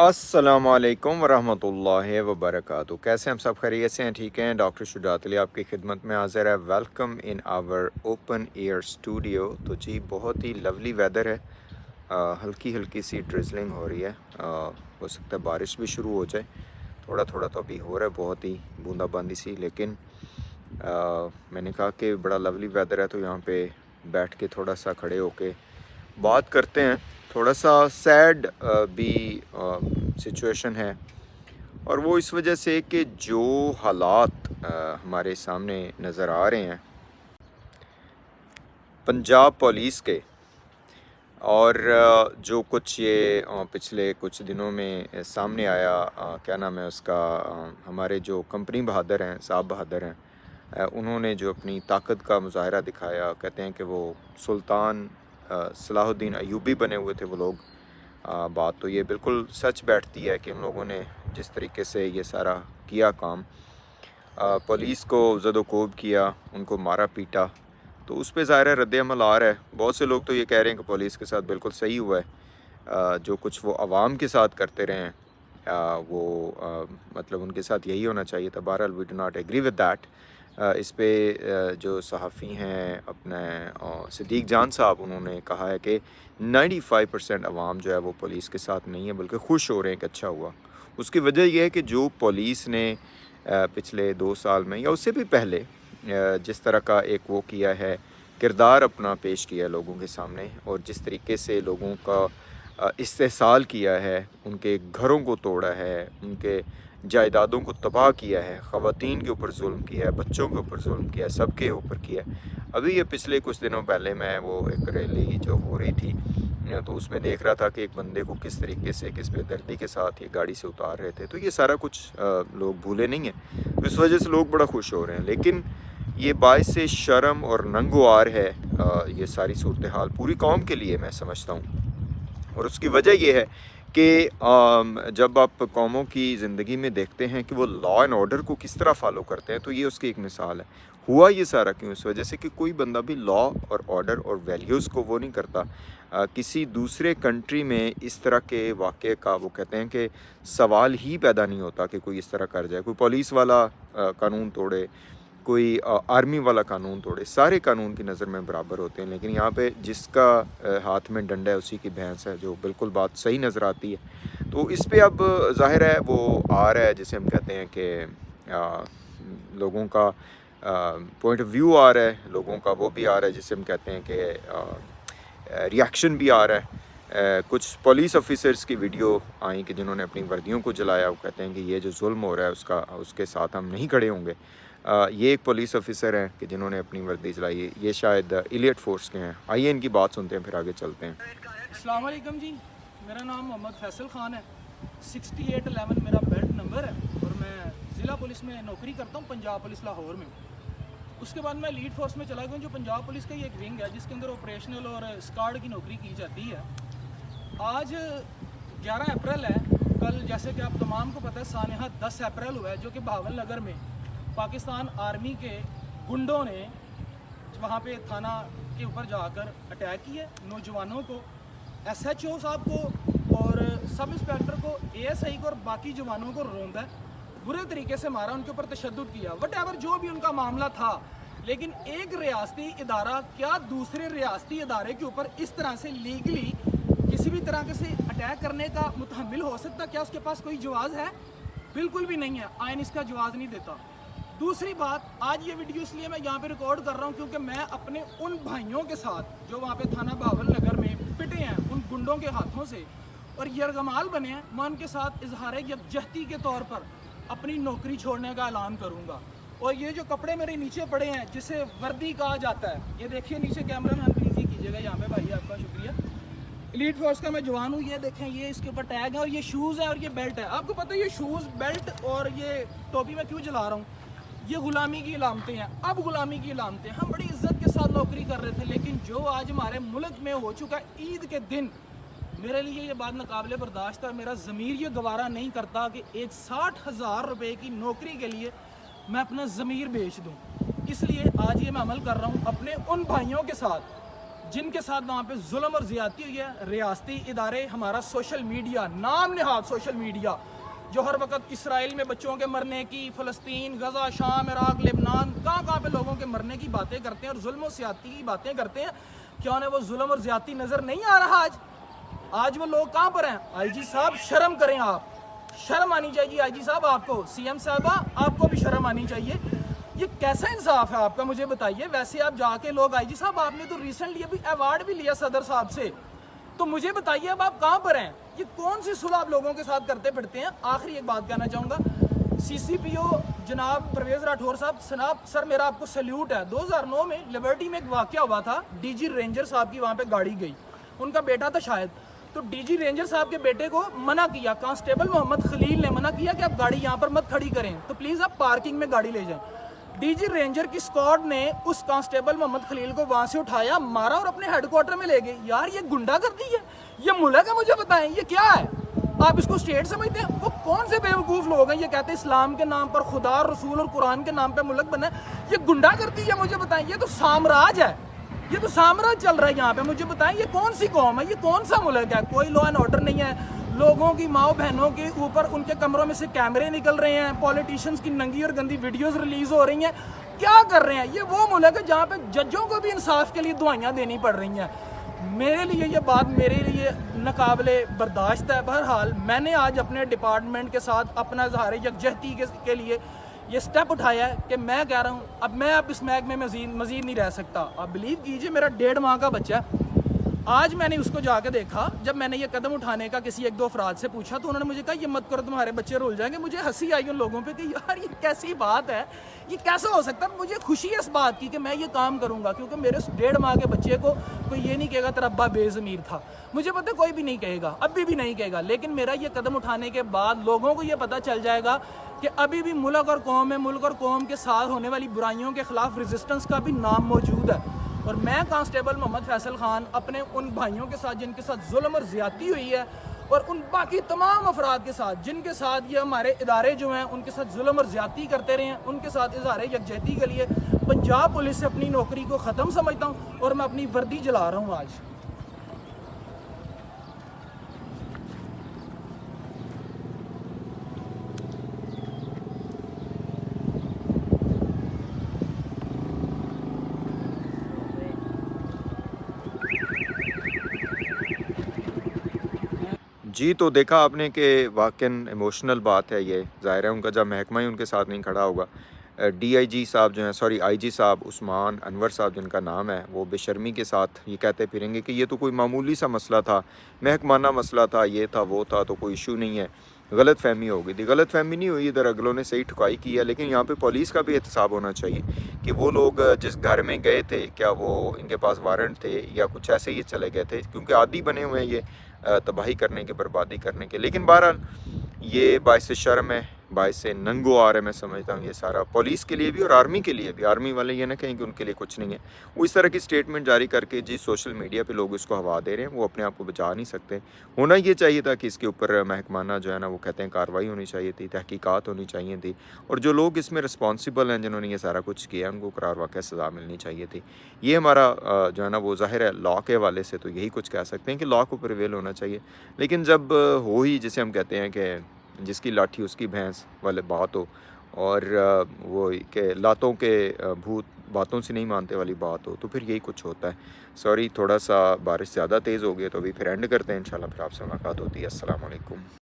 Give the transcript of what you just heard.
अस्सलामुअलैकुम वरहमतुल्लाहि वबरकातुहू। कैसे हम सब खैरियत से हैं? ठीक हैं। डॉक्टर शुजात अली आपकी खिदमत में हाज़िर है। Welcome in our open air studio. तो जी बहुत ही लवली वेदर है। हल्की हल्की सी ड्रिजलिंग हो रही है। हो सकता है बारिश भी शुरू हो जाए। थोड़ा थोड़ा तो अभी हो रहा है, बहुत ही बूंदाबांदी सी। लेकिन मैंने कहा कि बड़ा लवली वेदर है तो यहाँ पे बैठ के थोड़ा सा खड़े होके बात करते हैं। थोड़ा सा सैड भी सिचुएशन है, और वो इस वजह से कि जो हालात हमारे सामने नज़र आ रहे हैं पंजाब पुलिस के, और जो कुछ ये पिछले कुछ दिनों में सामने आया, क्या नाम है उसका, हमारे जो कंपनी बहादुर हैं, साहब बहादुर हैं, उन्होंने जो अपनी ताकत का मुजाहरा दिखाया। कहते हैं कि वो सुल्तान सलाहुद्दीन अयूबी बने हुए थे वो लोग। बात तो ये बिल्कुल सच बैठती है कि उन लोगों ने जिस तरीके से ये सारा किया काम, पुलिस को ज़द-ओ-कोब किया, उनको मारा पीटा, तो उस पे ज़ाहिर है रद्द-ए-अमल आ रहा है। बहुत से लोग तो ये कह रहे हैं कि पुलिस के साथ बिल्कुल सही हुआ है। जो कुछ वो आवाम के साथ करते रहे हैं, वो मतलब उनके साथ यही होना चाहिए था। बहरहाल we do not agree with that. इस पे जो सहाफ़ी हैं अपने सिद्दीक़ जान साहब, उन्होंने कहा है कि 95% अवाम जो है वो पुलिस के साथ नहीं है, बल्कि खुश हो रहे हैं कि अच्छा हुआ। उसकी वजह यह है कि जो पुलिस ने पिछले 2 साल में या उससे भी पहले जिस तरह का एक वो किया है, किरदार अपना पेश किया है लोगों के सामने, और जिस तरीके से लोगों का इस्तेहसाल किया है, उनके घरों को तोड़ा है, उनके जायदादों को तबाह किया है, ख़वातीन के ऊपर जुल्म किया है, बच्चों के ऊपर जुल्म किया है, सबके ऊपर किया है। अभी ये पिछले कुछ दिनों पहले मैं वो एक रैली जो हो रही थी, तो उसमें देख रहा था कि एक बंदे को किस तरीके से, किस बेदर्दी के साथ ये गाड़ी से उतार रहे थे। तो ये सारा कुछ लोग भूले नहीं हैं, तो इस वजह से लोग बड़ा खुश हो रहे हैं। लेकिन ये बाइस से शर्म और नंगवार है ये सारी सूरत हाल पूरी कौम के लिए, मैं समझता हूँ। और उसकी वजह ये है कि जब आप कौमों की ज़िंदगी में देखते हैं कि वो लॉ एंड ऑर्डर को किस तरह फ़ॉलो करते हैं, तो ये उसकी एक मिसाल है। हुआ ये सारा क्यों? इस वजह से कि कोई बंदा भी लॉ और ऑर्डर और वैल्यूज़ को वो नहीं करता। किसी दूसरे कंट्री में इस तरह के वाक़े का, वो कहते हैं कि सवाल ही पैदा नहीं होता कि कोई इस तरह कर जाए। कोई पुलिस वाला कानून तोड़े, कोई आर्मी वाला कानून तोड़े, सारे कानून की नज़र में बराबर होते हैं। लेकिन यहाँ पे जिसका हाथ में डंडा है उसी की भैंस है, जो बिल्कुल बात सही नज़र आती है। तो इस पे अब ज़ाहिर है वो आ रहा है, जिसे हम कहते हैं कि लोगों का पॉइंट ऑफ व्यू आ रहा है, लोगों का वो भी आ रहा है, जिसे हम कहते हैं कि रिएक्शन भी आ रहा है। कुछ पुलिस ऑफिसर्स की वीडियो आई कि जिन्होंने अपनी वर्दियों को जलाया। वो कहते हैं कि ये जो जुल्म हो रहा है उसके साथ हम नहीं खड़े होंगे। ये एक पुलिस ऑफिसर हैं कि जिन्होंने अपनी वर्दी जलाई। ये शायद इलियट फोर्स के हैं। आइए इनकी बात सुनते हैं, फिर आगे चलते हैं। अस्सलाम वालेकुम जी, मेरा नाम मोहम्मद फैसल ख़ान है। 6811 मेरा बेल्ट नंबर है और मैं ज़िला पुलिस में नौकरी करता हूँ, पंजाब पुलिस लाहौर में। उसके बाद मैं लीड फोर्स में चला गया, जो पंजाब पुलिस का ही एक विंग है जिसके अंदर ऑपरेशनल और स्क्वाड की नौकरी की जाती है। आज 11 अप्रैल है। कल जैसे कि आप तमाम को पता है, सानहा 10 अप्रैल हुआ है, जो कि बहावल नगर में पाकिस्तान आर्मी के गुंडों ने वहाँ पे थाना के ऊपर जाकर अटैक किया। नौजवानों को, SHO साहब को और सब इंस्पेक्टर को, ASI को और बाकी जवानों को रौंदा, बुरे तरीके से मारा, उनके ऊपर तशद्दुद किया, वट जो भी उनका मामला था। लेकिन एक रियासती इदारा क्या दूसरे रियासती इदारे के ऊपर इस तरह से लीगली किसी भी तरह से अटैक करने का मुतहम्मिल हो सकता? क्या उसके पास कोई जवाज़ है? बिल्कुल भी नहीं है। आइन इसका जवाज़ नहीं देता। दूसरी बात, आज ये वीडियो इसलिए मैं यहाँ पे रिकॉर्ड कर रहा हूँ क्योंकि मैं अपने उन भाइयों के साथ जो वहाँ पे थाना बहावल नगर में पिटे हैं उन गुंडों के हाथों से और यरगमाल बने हैं, मैं उनके साथ इजहार यकजहती के तौर पर अपनी नौकरी छोड़ने का ऐलान करूँगा। और ये जो कपड़े मेरे नीचे पड़े हैं, जिसे वर्दी कहा जाता है, ये देखिए नीचे, कैमरा मैन प्लीज़ ही कीजिएगा यहाँ पे, भाई आपका शुक्रिया। एलीट फोर्स का मैं जवान हूँ। ये देखें, ये इसके ऊपर टैग है और ये शूज़ है और ये बेल्ट है। आपको पता है ये शूज़, बेल्ट और ये टोपी मैं क्यों जला रहा हूँ? ये गुलामी की इलामतें हैं। अब गुलामी की इलामतें, हम बड़ी इज्जत के साथ नौकरी कर रहे थे, लेकिन जो आज हमारे मुल्क में हो चुका है ईद के दिन, मेरे लिए ये बात नाकाबिले बर्दाश्त है। मेरा ज़मीर ये गवारा नहीं करता कि एक 60,000 रुपये की नौकरी के लिए मैं अपना ज़मीर बेच दूँ। इसलिए आज ये मैं अमल कर रहा हूँ अपने उन भाइयों के साथ जिनके साथ वहाँ पे जुल्म और ज़्यादती हुई है। रियासती इदारे, हमारा सोशल मीडिया, नाम नहाद सोशल मीडिया, जो हर वक्त इसराइल में बच्चों के मरने की, फ़लस्तीन, गज़ा, शाम, इराक, लेबनान, कहाँ पे लोगों के मरने की बातें करते हैं और जुल्म और ज़्यादती की बातें करते हैं। क्या उन्हें वो जुल्म और ज़्यादती नज़र नहीं आ रहा? आज वो लोग कहाँ पर हैं? आईजी साहब शर्म करें, आप शर्म आनी चाहिए आईजी साहब आपको, सीएम साहबा आपको भी शर्म आनी चाहिए। ये कैसा इंसाफ है आपका, मुझे बताइए। वैसे आप जाके लोग, आईजी साहब आपने तो रिसेंटली अभी अवार्ड भी लिया सदर साहब से, तो मुझे बताइए अब आप कहाँ पर हैं? ये कौन सी सुलह आप लोगों के साथ करते फिरते हैं? आखिरी एक बात कहना चाहूँगा, CCPO जनाब परवेज़ राठौर साहब, सर मेरा आपको सैल्यूट है। 2009 में लिबर्टी में एक वाक़या हुआ था, DG रेंजर साहब की वहाँ पे गाड़ी गई, उनका बेटा था शायद, तो DG रेंजर साहब के बेटे को मना किया, कांस्टेबल मोहम्मद खलील ने मना किया कि आप गाड़ी यहाँ पर मत खड़ी करें, तो प्लीज़ आप पार्किंग में गाड़ी ले जाएं। DG रेंजर की स्क्वाड ने उस कांस्टेबल मोहम्मद खलील को वहाँ से उठाया, मारा और अपने हेडक्वार्टर में ले गए। यार ये गुंडागर्दी है, ये मुल्क है? मुझे बताएं ये क्या है? आप इसको स्टेट समझते हैं? वो कौन से बेवकूफ़ लोग हैं ये कहते हैं इस्लाम के नाम पर, खुदा, रसूल और कुरान के नाम पर मुल्क बना है? ये गुंडागर्दी है, मुझे बताएं। ये तो साम्राज्य है, ये तो साम्राज्य चल रहा है यहाँ पे। मुझे बताएं ये कौन सी कौम है, ये कौन सा मुल्क है? कोई लॉ एंड ऑर्डर नहीं है, लोगों की माओ बहनों के ऊपर उनके कमरों में से कैमरे निकल रहे हैं, पॉलिटिशियंस की नंगी और गंदी वीडियोस रिलीज हो रही हैं। क्या कर रहे हैं? ये वो मुल्क है जहाँ पे जजों को भी इंसाफ के लिए दुआइयाँ देनी पड़ रही हैं। मेरे लिए ये बात, मेरे लिए नाकाबिले बर्दाश्त है। बहरहाल मैंने आज अपने डिपार्टमेंट के साथ अपना इज़हार यकजहती के लिए ये स्टेप उठाया है कि मैं कह रहा हूँ अब इस महकमे में मज़ीद नहीं रह सकता। आप बिलीव कीजिए, मेरा 1.5 माह का बच्चा है। आज मैंने उसको जाके देखा, जब मैंने ये कदम उठाने का किसी 1-2 अफराद से पूछा तो उन्होंने मुझे कहा ये मत करो, तुम्हारे बच्चे रुल जाएंगे। मुझे हंसी आई उन लोगों पे कि यार ये कैसी बात है, ये कैसा हो सकता है? मुझे खुशी है इस बात की कि मैं ये काम करूँगा, क्योंकि मेरे 1.5 माह के बच्चे को कोई ये नहीं कहेगा तेरा अब्बा बेज़मीर था। मुझे पता कोई भी नहीं कहेगा, अभी भी नहीं कहेगा, लेकिन मेरा ये कदम उठाने के बाद लोगों को ये पता चल जाएगा कि अभी भी मुल्क और कौम है, मुल्क और कौम के साथ होने वाली बुराइयों के खिलाफ रेजिस्टेंस का भी नाम मौजूद है। और मैं कांस्टेबल मोहम्मद फैसल खान अपने उन भाइयों के साथ जिनके साथ जुल्म और ज़्यादती हुई है, और उन बाकी तमाम अफराद के साथ जिनके साथ ये हमारे इदारे जो हैं उनके साथ जुल्म और ज़्यादती करते रहे हैं, उनके साथ इज़हार यकजहती के लिए पंजाब पुलिस से अपनी नौकरी को ख़त्म समझता हूँ और मैं अपनी वर्दी जला रहा हूँ आज। जी, तो देखा आपने कि वाक़ई इमोशनल बात है ये। ज़ाहिर है उनका जब महकमा ही उनके साथ नहीं खड़ा होगा। DIG साहब जो हैं, सॉरी IG साहब उस्मान अनवर साहब जिनका नाम है, वो बेशर्मी के साथ ये कहते फिरेंगे कि ये तो कोई मामूली सा मसला था, महकमाना मसला था, ये था वो था, तो कोई इशू नहीं है, गलत फहमी हो गई थी। गलत फहमी नहीं हुई, इधर अगलों ने सही ठुकाई की है। लेकिन यहाँ पे पुलिस का भी एहतसाब होना चाहिए कि वो लोग जिस घर में गए थे, क्या वो इनके पास वारंट थे या कुछ ऐसे ही चले गए थे, क्योंकि आदी बने हुए हैं ये तबाही करने के, बर्बादी करने के। लेकिन बहरहाल ये बाइस शर्म है, बाइस नंगो आ रहा है, मैं समझता हूँ ये सारा पुलिस के लिए भी और आर्मी के लिए भी। आर्मी वाले ये ना कहें कि उनके लिए कुछ नहीं है। वो इस तरह की स्टेटमेंट जारी करके जी सोशल मीडिया पे लोग इसको हवा दे रहे हैं, वो अपने आप को बचा नहीं सकते। होना ये चाहिए था कि इसके ऊपर महकमाना जो है ना, वो कहते हैं कार्रवाई होनी चाहिए थी, तहकीकात होनी चाहिए थी, और जो लोग इसमें रिस्पॉन्सिबल हैं, जिन्होंने ये सारा कुछ किया, उनको करार वाक़ई सज़ा मिलनी चाहिए थी। ये हमारा जो है ना, वो ज़ाहिर है लॉ के हवाले से तो यही कुछ कह सकते हैं कि लॉ को प्रिवेल होना चाहिए। लेकिन जब हो ही, जिसे हम कहते हैं कि जिसकी लाठी उसकी भैंस वाले बात हो, और वो के लातों के भूत बातों से नहीं मानते वाली बात हो, तो फिर यही कुछ होता है। सॉरी, थोड़ा सा बारिश ज़्यादा तेज़ हो गई, तो अभी फिर एंड करते हैं। इंशाल्लाह फिर आपसे मुलाकात होती है। अस्सलाम वालेकुम।